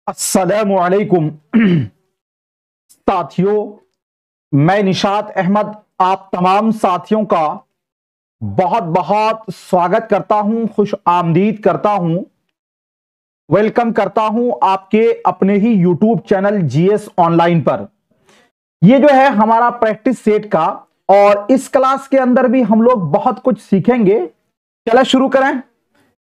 अस्सलामुअलैकुम साथियों, मैं निशात अहमद आप तमाम साथियों का बहुत बहुत स्वागत करता हूं, खुश आमदीद करता हूं, वेलकम करता हूं आपके अपने ही यूट्यूब चैनल जीएस ऑनलाइन पर। ये जो है हमारा प्रैक्टिस सेट का, और इस क्लास के अंदर भी हम लोग बहुत कुछ सीखेंगे। चलो शुरू करें।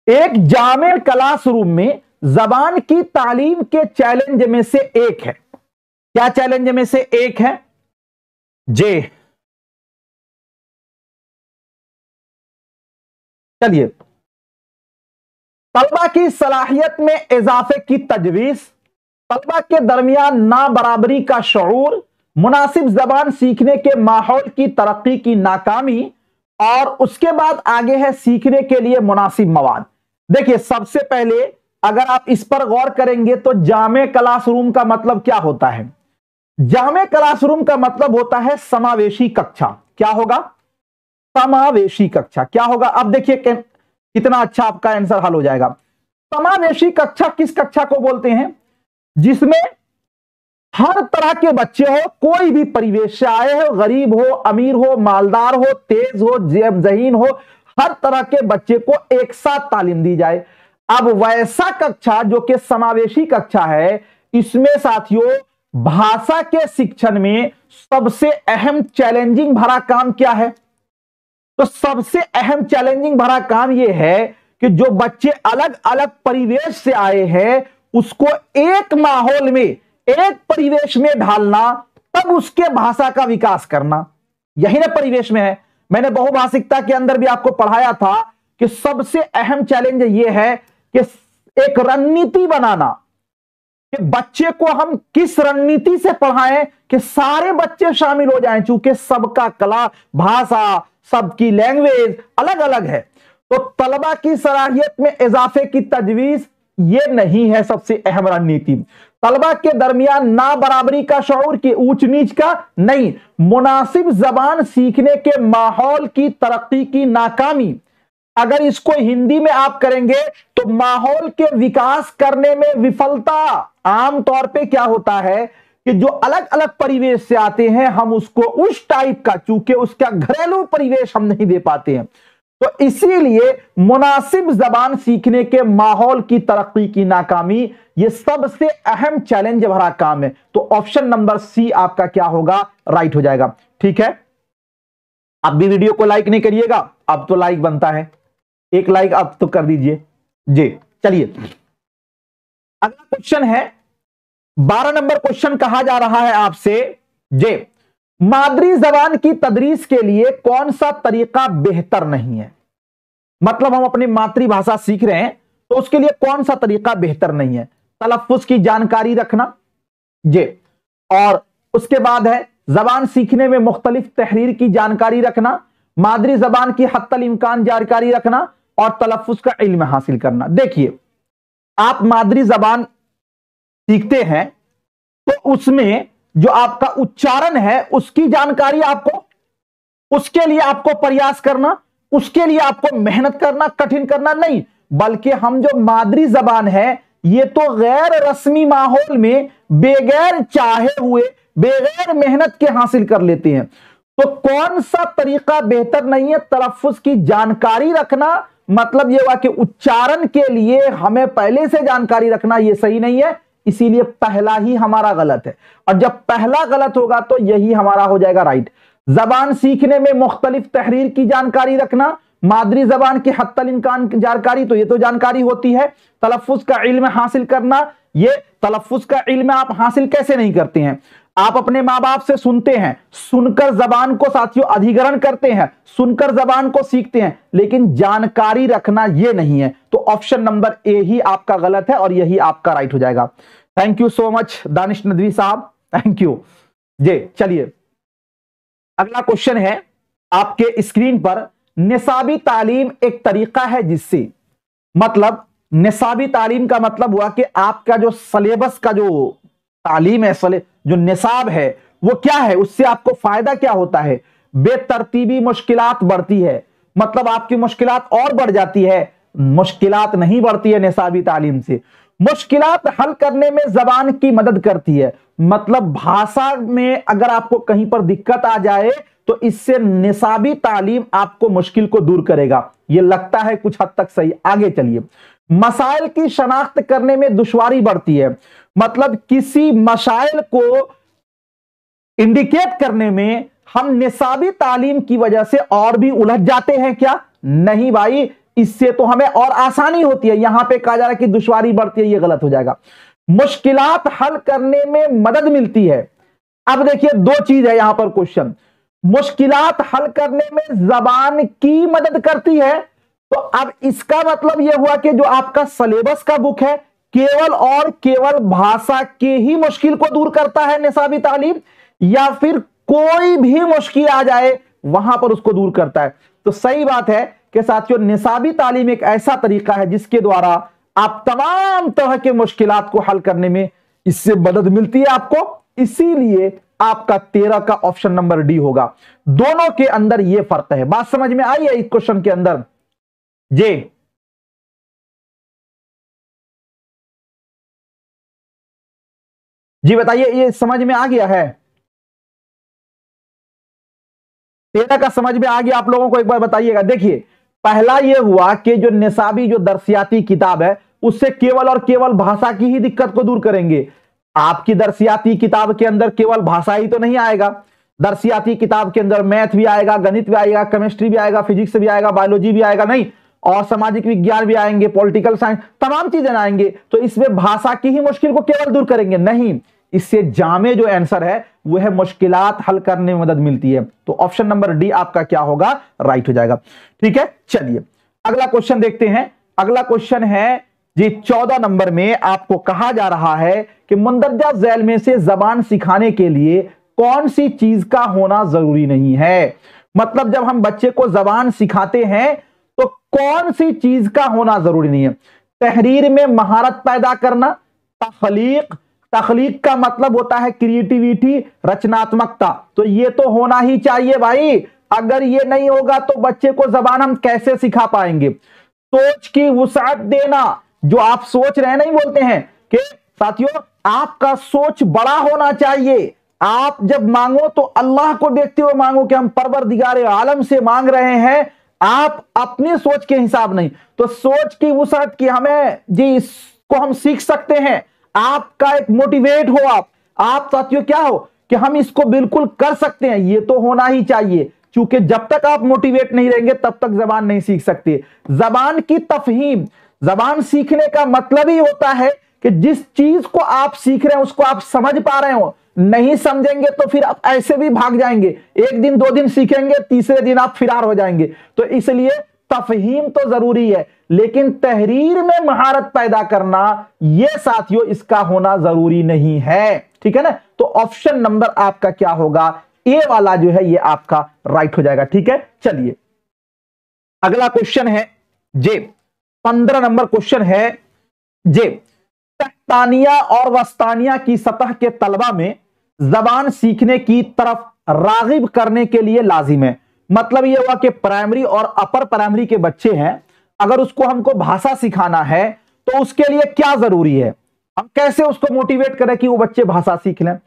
एक जामे क्लासरूम में जबान की तालीम के चैलेंज में से एक है। क्या चैलेंज में से एक है? जे चलिए, तलबा की सलाहियत में इजाफे की तजवीज, तलबा के दरमियान ना बराबरी का शऊर, मुनासिब जबान सीखने के माहौल की तरक्की की नाकामी, और उसके बाद आगे है सीखने के लिए मुनासिब मवाद। देखिए, सबसे पहले अगर आप इस पर गौर करेंगे तो जामे क्लासरूम का मतलब क्या होता है? जामे क्लासरूम का मतलब होता है समावेशी कक्षा। क्या होगा? समावेशी कक्षा। क्या होगा? अब देखिए कितना अच्छा आपका आंसर हल हो जाएगा। समावेशी कक्षा किस कक्षा को बोलते हैं? जिसमें हर तरह के बच्चे हो, कोई भी परिवेश से आए हो, गरीब हो, अमीर हो, मालदार हो, तेज हो, जहीन हो, हर तरह के बच्चे को एक साथ तालीम दी जाए। अब वैसा कक्षा जो कि समावेशी कक्षा है, इसमें साथियों भाषा के शिक्षण में सबसे अहम चैलेंजिंग भरा काम क्या है? तो सबसे अहम चैलेंजिंग भरा काम यह है कि जो बच्चे अलग अलग परिवेश से आए हैं उसको एक माहौल में, एक परिवेश में ढालना, तब उसके भाषा का विकास करना। यही ना परिवेश में है। मैंने बहुभाषिकता के अंदर भी आपको पढ़ाया था कि सबसे अहम चैलेंज यह है कि एक रणनीति बनाना, कि बच्चे को हम किस रणनीति से पढ़ाएं कि सारे बच्चे शामिल हो जाएं, चूंकि सबका कला, भाषा, सबकी लैंग्वेज अलग अलग है। तो तलबा की सलाहियत में इजाफे की तजवीज ये नहीं है सबसे अहम रणनीति। तलबा के दरमियान ना बराबरी का शऊर, की ऊंच नीच का नहीं, मुनासिब जबान सीखने के माहौल की तरक्की की नाकामी। अगर इसको हिंदी में आप करेंगे तो माहौल के विकास करने में विफलता। आमतौर पे क्या होता है कि जो अलग अलग परिवेश से आते हैं, हम उसको उस टाइप का, चूंकि उसका घरेलू परिवेश हम नहीं दे पाते हैं, तो इसीलिए मुनासिब जबान सीखने के माहौल की तरक्की की नाकामी ये सबसे अहम चैलेंज भरा काम है। तो ऑप्शन नंबर सी आपका क्या होगा? राइट हो जाएगा। ठीक है, अब भी वीडियो को लाइक नहीं करिएगा, अब तो लाइक बनता है, एक लाइक अब तो कर दीजिए जी। चलिए, अगला क्वेश्चन है 12 नंबर क्वेश्चन। कहा जा रहा है आपसे, जे मादरी जबान की तदरीस के लिए कौन सा तरीका बेहतर नहीं है? मतलब हम अपनी मातृभाषा सीख रहे हैं तो उसके लिए कौन सा तरीका बेहतर नहीं है? तलफ्फुज की जानकारी रखना जे, और उसके बाद है जबान सीखने में मुख्तलिफ तहरीर की जानकारी रखना, मादरी जबान की हत्तल इम्कान जानकारी रखना, और तलफ्फुज का इल्म हासिल करना। देखिए, आप मादरी जबान सीखते हैं तो उसमें जो आपका उच्चारण है उसकी जानकारी आपको, उसके लिए आपको प्रयास करना, उसके लिए आपको मेहनत करना, कठिन करना नहीं, बल्कि हम जो मादरी जबान है ये तो गैर रस्मी माहौल में बेगैर चाहे हुए, बेगैर मेहनत के हासिल कर लेते हैं। तो कौन सा तरीका बेहतर नहीं है? तलफ्फुज की जानकारी रखना, मतलब यह हुआ कि उच्चारण के लिए हमें पहले से जानकारी रखना ये सही नहीं है, इसीलिए पहला ही हमारा गलत है। और जब पहला गलत होगा तो यही हमारा हो जाएगा राइट। जबान सीखने में मुख्तलिफ तहरीर की जानकारी रखना, मादरी जबान की हत्तल इम्कान जानकारी, तो ये तो जानकारी होती है। तलफ्फुज का इल्म हासिल करना, ये तलफ्फुज का इल्म आप हासिल कैसे नहीं करते हैं? आप अपने माँ बाप से सुनते हैं, सुनकर जबान को साथियों अधिग्रहण करते हैं, सुनकर जबान को सीखते हैं, लेकिन जानकारी रखना यह नहीं है। तो ऑप्शन नंबर ए ही आपका गलत है और यही आपका राइट हो जाएगा। Thank you so much Danish Nadvi साहब, थैंक यू जी। चलिए, अगला क्वेश्चन है आपके स्क्रीन पर, निसाबी तालीम एक तरीका है जिससे, मतलब निसाबी तालीम का मतलब हुआ कि आपका जो सिलेबस का जो तालीम है, जो निसाब है वो क्या है, उससे आपको फायदा क्या होता है? बेतरतीबी मुश्किलात बढ़ती है, मतलब आपकी मुश्किलात और बढ़ जाती है। मुश्किलात नहीं बढ़ती है निसाबी तालीम से। मुश्किलात हल करने में जबान की मदद करती है, मतलब भाषा में अगर आपको कहीं पर दिक्कत आ जाए तो इससे निसाबी तालीम आपको मुश्किल को दूर करेगा। यह लगता है कुछ हद तक सही। आगे चलिए। मसाइल की शनाख्त करने में दुश्वारी बढ़ती है, मतलब किसी मसाइल को इंडिकेट करने में हम निसाबी तालीम की वजह से और भी उलझ जाते हैं क्या? नहीं भाई, इससे तो हमें और आसानी होती है। यहां पे कहा जा रहा है कि दुश्वारी बढ़ती है, यह गलत हो जाएगा। मुश्किलात हल करने में मदद मिलती है। अब देखिए दो चीज है यहां पर क्वेश्चन। मुश्किलात हल करने में जबान की मदद करती है, तो अब इसका मतलब यह हुआ कि जो आपका सिलेबस का बुक है केवल और केवल भाषा के ही मुश्किल को दूर करता है निसाबी तालीम, या फिर कोई भी मुश्किल आ जाए वहां पर उसको दूर करता है? तो सही बात है कि साथियों, निसाबी तालीम एक ऐसा तरीका है जिसके द्वारा आप तमाम तरह के मुश्किलात को हल करने में इससे मदद मिलती है आपको। इसीलिए आपका 13 का ऑप्शन नंबर डी होगा। दोनों के अंदर यह फर्क है। बात समझ में आई है इस क्वेश्चन के अंदर? जी बताइए, ये समझ में आ गया है? 13 का समझ में आ गया आप लोगों को? एक बार बताइएगा। देखिए, पहला यह हुआ कि जो निसाबी जो दरसियाती किताब है उससे केवल और केवल भाषा की ही दिक्कत को दूर करेंगे। आपकी दरसियाती किताब के अंदर केवल भाषा ही तो नहीं आएगा, दरसियाती किताब के अंदर मैथ भी आएगा, गणित भी आएगा, केमिस्ट्री भी आएगा, फिजिक्स भी आएगा, बायोलॉजी भी आएगा, नहीं, और सामाजिक विज्ञान भी आएंगे, पॉलिटिकल साइंस, तमाम चीजें आएंगे। तो इसमें भाषा की ही मुश्किल को केवल दूर करेंगे? नहीं, इससे जामे जो आंसर है वह है मुश्किलात हल करने में मदद मिलती है। तो ऑप्शन नंबर डी आपका क्या होगा? राइट हो जाएगा। ठीक है, चलिए अगला क्वेश्चन देखते हैं। अगला क्वेश्चन है जी 14 नंबर में। आपको कहा जा रहा है कि मुंदरजा झैल में से जबान सिखाने के लिए कौन सी चीज का होना जरूरी नहीं है? मतलब जब हम बच्चे को जबान सिखाते हैं तो कौन सी चीज का होना जरूरी नहीं है? तहरीर में महारत पैदा करना, तख्लीक, तख्लीक का मतलब होता है क्रिएटिविटी, रचनात्मकता, तो ये तो होना ही चाहिए भाई। अगर ये नहीं होगा तो बच्चे को जबान हम कैसे सिखा पाएंगे? सोच की वुसाअत देना, जो आप सोच रहे हैं, नहीं बोलते हैं कि साथियों आपका सोच बड़ा होना चाहिए। आप जब मांगो तो अल्लाह को देखते हुए मांगो कि हम परवरदिगार आलम से मांग रहे हैं, आप अपनी सोच के हिसाब नहीं। तो सोच की वुसाअत की हमें जी, इसको हम सीख सकते हैं। आपका एक मोटिवेट हो, आप साथियों क्या हो कि हम इसको बिल्कुल कर सकते हैं, ये तो होना ही चाहिए। क्योंकि जब तक आप मोटिवेट नहीं रहेंगे तब तक जबान नहीं सीख सकते। जबान की तफहीम, जबान सीखने का मतलब ही होता है कि जिस चीज को आप सीख रहे हैं उसको आप समझ पा रहे हो। नहीं समझेंगे तो फिर आप ऐसे भी भाग जाएंगे, एक दिन दो दिन सीखेंगे, तीसरे दिन आप फिरार हो जाएंगे। तो इसलिए तफहीम तो जरूरी है, लेकिन तहरीर में महारत पैदा करना यह साथियों इसका होना जरूरी नहीं है। ठीक है ना? तो ऑप्शन नंबर आपका क्या होगा? ए वाला जो है ये आपका राइट हो जाएगा। ठीक है, चलिए अगला क्वेश्चन है जे 15 नंबर क्वेश्चन है जे तहतानिया और वस्तानिया की सतह के तलबा में जबान सीखने की तरफ रागिब करने के लिए लाजिम है। मतलब यह हुआ कि प्राइमरी और अपर प्राइमरी के बच्चे हैं, अगर उसको हमको भाषा सिखाना है तो उसके लिए क्या जरूरी है? हम कैसे उसको मोटिवेट करें कि वो बच्चे भाषा सीख लें?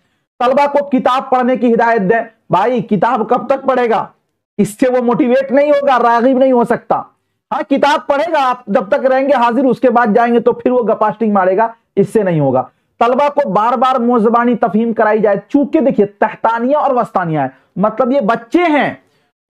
तलबा को किताब पढ़ने की हिदायत दें। भाई किताब कब तक पढ़ेगा? इससे वो मोटिवेट नहीं होगा, रागिब नहीं हो सकता। हाँ, किताब पढ़ेगा, आप जब तक रहेंगे हाजिर, उसके बाद जाएंगे तो फिर वो गपास्टिंग मारेगा, इससे नहीं होगा। तलबा को बार बार मुज़बानी तफहीम कराई जाए। चूंकि देखिए तहतानिया और वस्तानिया है, मतलब ये बच्चे हैं,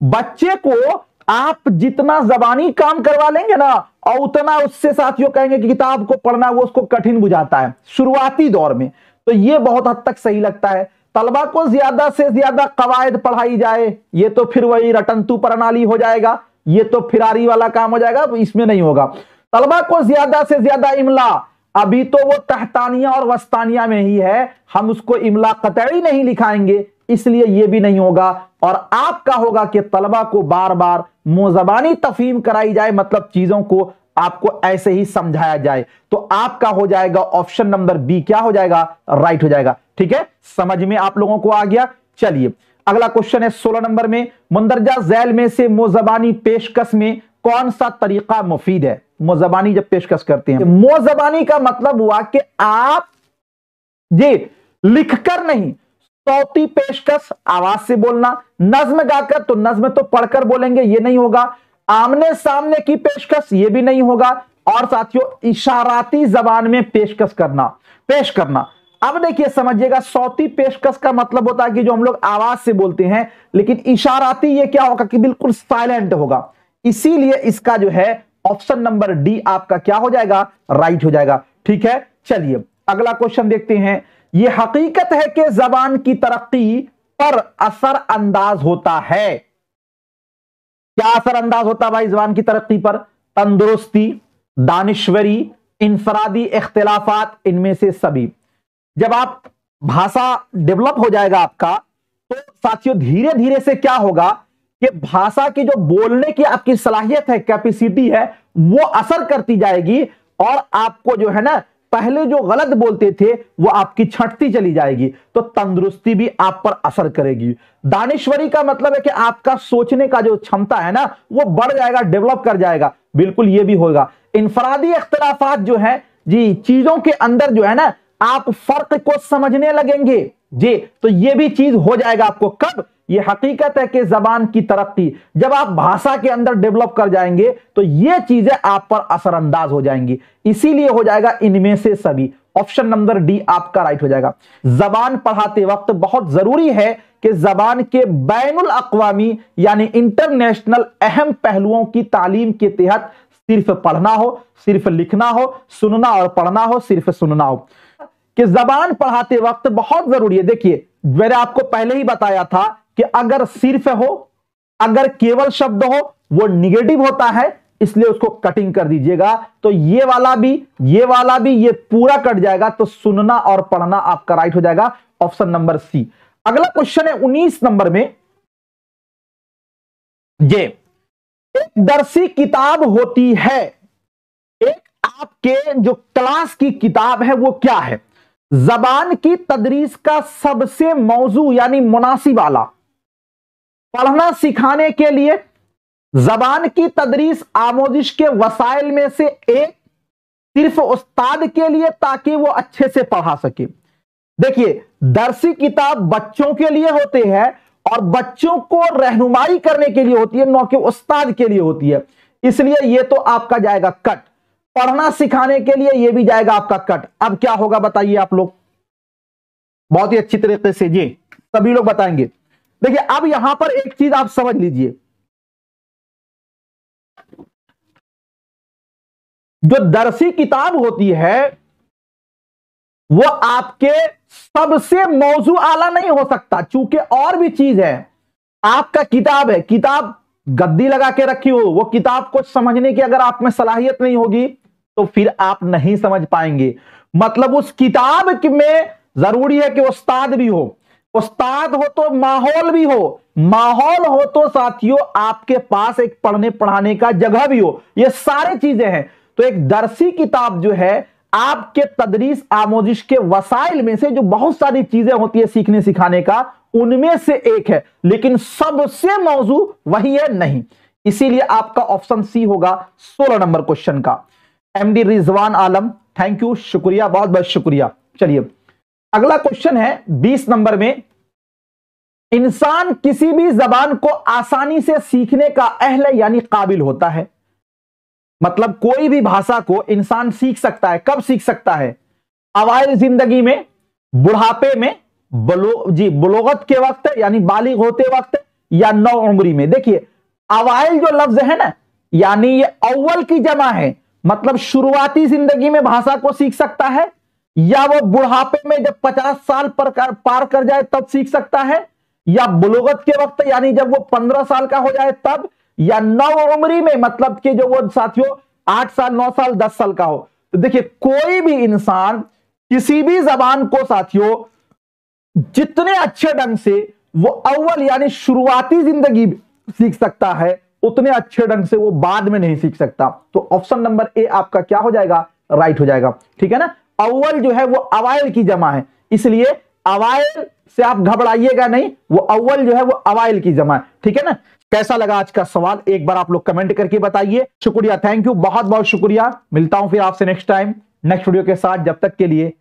बच्चे को आप जितना जबानी काम करवा लेंगे ना और उतना उससे साथियों कहेंगे कि किताब को पढ़ना वो उसको कठिन बुझाता है शुरुआती दौर में। तो ये बहुत हद तक सही लगता है। तलबा को ज्यादा से ज्यादा कवायद पढ़ाई जाए, ये तो फिर वही रटंतु प्रणाली हो जाएगा, ये तो फिरारी वाला काम हो जाएगा, इसमें नहीं होगा। तलबा को ज्यादा से ज्यादा इमला, अभी तो वो तहतानिया और वस्तानिया में ही है, हम उसको इमला कतई नहीं लिखाएंगे, इसलिए ये भी नहीं होगा। और आपका होगा कि तलबा को बार बार मुज़बानी तफहीम कराई जाए, मतलब चीजों को आपको ऐसे ही समझाया जाए। तो आपका हो जाएगा ऑप्शन नंबर बी, क्या हो जाएगा? राइट हो जाएगा। ठीक है, समझ में आप लोगों को आ गया? चलिए अगला क्वेश्चन है 16 नंबर में। मुंदरजा झैल में से मुज़बानी पेशकश में कौन सा तरीका मुफीद है? मोजबानी जब पेशकश करते हैं। मोजबानी का मतलब हुआ कि आप ये लिखकर नहीं, सौती पेशकश आवाज से बोलना, नज्म गाकर तो नज्म तो पढ़कर बोलेंगे ये नहीं होगा, आमने सामने की पेशकश ये भी नहीं होगा, और साथियों इशाराती जबान में पेशकश करना, पेश करना। अब देखिए समझिएगा, सौती पेशकश का मतलब होता है कि जो हम लोग आवाज से बोलते हैं, लेकिन इशाराती ये क्या होगा कि बिल्कुल साइलेंट होगा। इसीलिए इसका जो है ऑप्शन नंबर डी आपका क्या हो जाएगा, राइट हो जाएगा। ठीक है, चलिए अगला क्वेश्चन देखते हैं। यह हकीकत है कि जबान की तरक्की पर असर अंदाज होता है। क्या असर अंदाज होता है भाई जबान की तरक्की पर? तंदुरुस्ती, दानिश्वरी, इंफरादी इख्तिलाफात, इनमें से सभी। जब आप भाषा डेवलप हो जाएगा आपका, तो साथियों धीरे धीरे से क्या होगा कि भाषा की जो बोलने की आपकी सलाहियत है, कैपेसिटी है, वो असर करती जाएगी, और आपको जो है ना पहले जो गलत बोलते थे वो आपकी छंटती चली जाएगी, तो तंदुरुस्ती भी आप पर असर करेगी। दानिश्वरी का मतलब है कि आपका सोचने का जो क्षमता है ना वो बढ़ जाएगा, डेवलप कर जाएगा, बिल्कुल ये भी होगा। इनफरादी इख्तिलाफात जो है जी, चीजों के अंदर जो है ना आप फर्क को समझने लगेंगे जी, तो ये भी चीज हो जाएगा आपको। कब? ये हकीकत है कि जबान की तरक्की जब आप भाषा के अंदर डेवलप कर जाएंगे तो ये चीजें आप पर असरअंदाज हो जाएंगी, इसीलिए हो जाएगा इनमें से सभी। ऑप्शन नंबर डी आपका राइट हो जाएगा। जबान पढ़ाते वक्त बहुत जरूरी है कि जबान के बैनुल अक़वामी यानी इंटरनेशनल अहम पहलुओं की तालीम के तहत सिर्फ पढ़ना हो, सिर्फ लिखना हो, सुनना और पढ़ना हो, सिर्फ सुनना हो। कि जबान पढ़ाते वक्त बहुत जरूरी है। देखिए मैंने आपको पहले ही बताया था कि अगर सिर्फ हो, अगर केवल शब्द हो, वो निगेटिव होता है, इसलिए उसको कटिंग कर दीजिएगा। तो ये वाला भी, ये वाला भी, ये पूरा कट जाएगा, तो सुनना और पढ़ना आपका राइट हो जाएगा, ऑप्शन नंबर सी। अगला क्वेश्चन है 19 नंबर में। ये एक दरसी किताब होती है, एक आपके जो क्लास की किताब है वो क्या है? जबान की तदरीस का सबसे मौजू यानी मुनासिब आला, पढ़ना सिखाने के लिए जबान की तदरीस आमोजिश के वसाइल में से एक सिर्फ उस्ताद के लिए, ताकि वो अच्छे से पढ़ा सके। देखिए दरसी किताब बच्चों के लिए होते हैं और बच्चों को रहनुमाई करने के लिए होती है, न कि उस्ताद के लिए होती है, इसलिए ये तो आपका जाएगा कट। पढ़ना सिखाने के लिए ये भी जाएगा आपका कट। अब क्या होगा बताइए आप लोग, बहुत ही अच्छी तरीके से जी सभी लोग बताएंगे। देखिए अब यहां पर एक चीज आप समझ लीजिए, जो दरसी किताब होती है वो आपके सबसे मौजू आला नहीं हो सकता, चूंकि और भी चीज है। आपका किताब है, किताब गद्दी लगा के रखी हो, वो किताब को समझने की अगर आप में सलाहियत नहीं होगी तो फिर आप नहीं समझ पाएंगे। मतलब उस किताब में जरूरी है कि उस्ताद भी हो, उस्ताद हो तो माहौल भी हो, माहौल हो तो साथियों आपके पास एक पढ़ने पढ़ाने का जगह भी हो, ये सारी चीजें हैं। तो एक दरसी किताब जो है आपके तदरीस आमोजिश के वसाइल में से जो बहुत सारी चीजें होती है सीखने सिखाने का, उनमें से एक है, लेकिन सबसे मौजू वही है नहीं। इसीलिए आपका ऑप्शन सी होगा 16 नंबर क्वेश्चन का। MD Rizwan Alam, thank you, शुक्रिया, बहुत बहुत शुक्रिया। चलिए अगला क्वेश्चन है 20 नंबर में। इंसान किसी भी जबान को आसानी से सीखने का अहल यानी काबिल होता है। मतलब कोई भी भाषा को इंसान सीख सकता है। कब सीख सकता है? अवाइल जिंदगी में, बुढ़ापे में, बुलोगत के वक्त यानी बालिग होते वक्त, या नौ उम्री में। देखिए अवाइल जो लफ्ज है ना, यानी ये अव्वल की जमा है, मतलब शुरुआती जिंदगी में भाषा को सीख सकता है, या वो बुढ़ापे में जब 50 साल पार कर जाए तब सीख सकता है, या बुलोगत के वक्त यानी जब वो 15 साल का हो जाए तब, या नौ उम्री में मतलब कि जो वो साथियों 8 साल 9 साल 10 साल का हो। तो देखिए कोई भी इंसान किसी भी जबान को साथियों जितने अच्छे ढंग से वो अव्वल यानी शुरुआती जिंदगी सीख सकता है, उतने अच्छे ढंग से वो बाद में नहीं सीख सकता। तो ऑप्शन नंबर ए आपका क्या हो जाएगा? राइट हो जाएगा। ठीक है ना, अव्वल जो है वो अवाइल की जमा है, इसलिए अवाइल से आप घबराइएगा नहीं, वो अव्वल जो है वो अवाइल की जमा है। ठीक है ना, कैसा लगा आज का सवाल एक बार आप लोग कमेंट करके बताइए। शुक्रिया, थैंक यू, बहुत बहुत शुक्रिया। मिलता हूं फिर आपसे नेक्स्ट टाइम नेक्स्ट वीडियो के साथ। जब तक के लिए